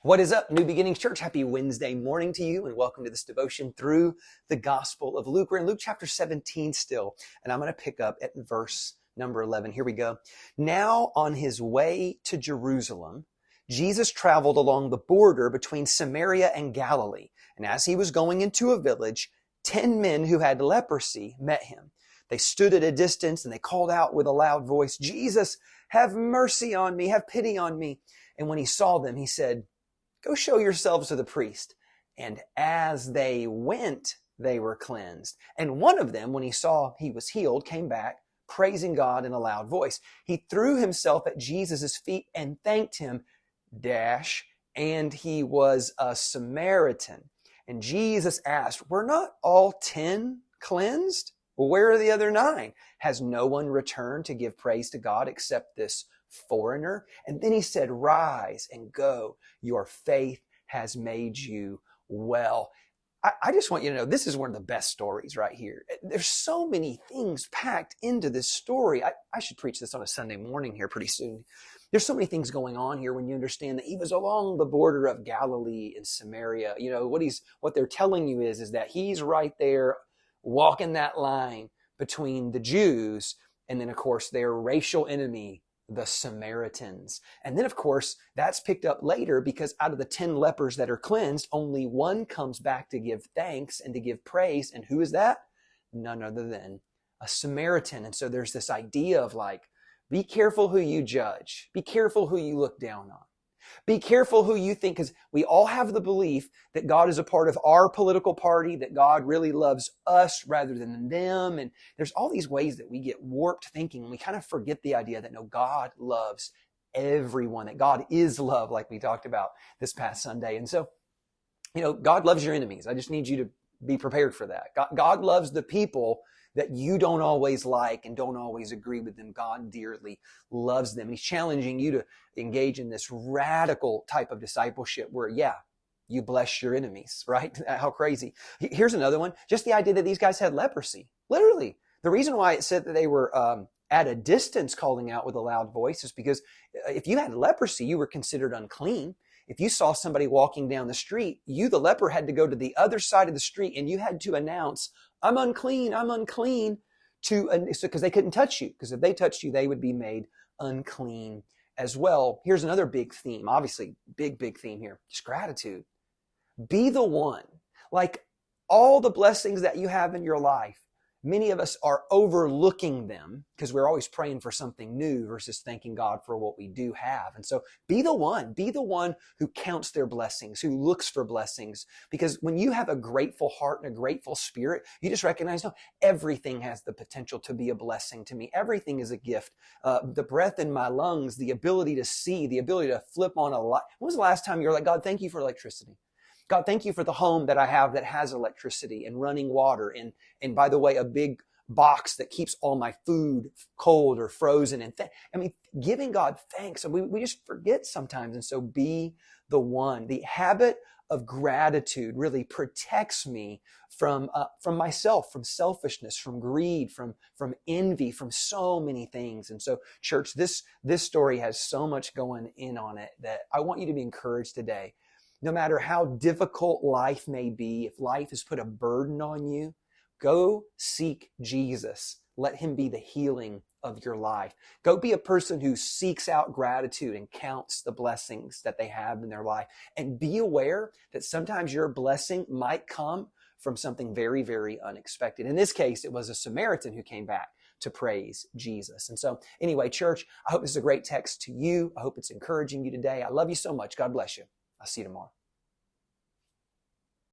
What is up, New Beginnings Church? Happy Wednesday morning to you, and welcome to this devotion through the Gospel of Luke. We're in Luke chapter 17 still, and I'm going to pick up at verse number 11. Here we go. Now, on his way to Jerusalem, Jesus traveled along the border between Samaria and Galilee. And as he was going into a village, 10 men who had leprosy met him. They stood at a distance and they called out with a loud voice, "Jesus, have mercy on me, have pity on me." And when he saw them, he said, "Go show yourselves to the priest." And as they went, they were cleansed. And one of them, when he saw he was healed, came back, praising God in a loud voice. He threw himself at Jesus' feet and thanked him, and he was a Samaritan. And Jesus asked, "Were not all 10 cleansed? Well, where are the other 9? Has no one returned to give praise to God except this foreigner?" And then he said, "Rise and go. Your faith has made you well." I just want you to know, this is one of the best stories right here. There's so many things packed into this story. I should preach this on a Sunday morning here pretty soon. There's so many things going on here when you understand that he was along the border of Galilee and Samaria. You know, what they're telling you is that he's right there walking that line between the Jews and then, of course, their racial enemy, the Samaritans. And then, of course, that's picked up later because out of the 10 lepers that are cleansed, only one comes back to give thanks and to give praise. And who is that? None other than a Samaritan. And so there's this idea of like, be careful who you judge. Be careful who you look down on. Be careful who you think, because we all have the belief that God is a part of our political party, that God really loves us rather than them. And there's all these ways that we get warped thinking, and we kind of forget the idea that no, God loves everyone, that God is love, like we talked about this past Sunday. And so, you know, God loves your enemies. I just need you to be prepared for that. God loves the people that you don't always like and don't always agree with them. God dearly loves them. He's challenging you to engage in this radical type of discipleship where, you bless your enemies, right? How crazy. Here's another one. Just the idea that these guys had leprosy. Literally. The reason why it said that they were at a distance calling out with a loud voice is because if you had leprosy, you were considered unclean. If you saw somebody walking down the street, you, the leper, had to go to the other side of the street and you had to announce, I'm unclean, because they couldn't touch you. Because if they touched you, they would be made unclean as well. Here's another big theme, obviously, big theme here, just gratitude. Be the one. Like all the blessings that you have in your life, many of us are overlooking them because we're always praying for something new versus thanking God for what we do have. And so be the one who counts their blessings, who looks for blessings. Because when you have a grateful heart and a grateful spirit, you just recognize, no, everything has the potential to be a blessing to me. Everything is a gift. The breath in my lungs, the ability to see, the ability to flip on a light. When was the last time you were like, God, thank you for electricity? God, thank you for the home that I have that has electricity and running water. And by the way, a big box that keeps all my food cold or frozen. And giving God thanks. And we just forget sometimes. And so be the one. The habit of gratitude really protects me from myself, from selfishness, from greed, from envy, from so many things. And so, church, this story has so much going in on it that I want you to be encouraged today. No matter how difficult life may be, if life has put a burden on you, go seek Jesus. Let him be the healing of your life. Go be a person who seeks out gratitude and counts the blessings that they have in their life. And be aware that sometimes your blessing might come from something very, very unexpected. In this case, it was a Samaritan who came back to praise Jesus. And so anyway, church, I hope this is a great text to you. I hope it's encouraging you today. I love you so much. God bless you. I'll see you tomorrow.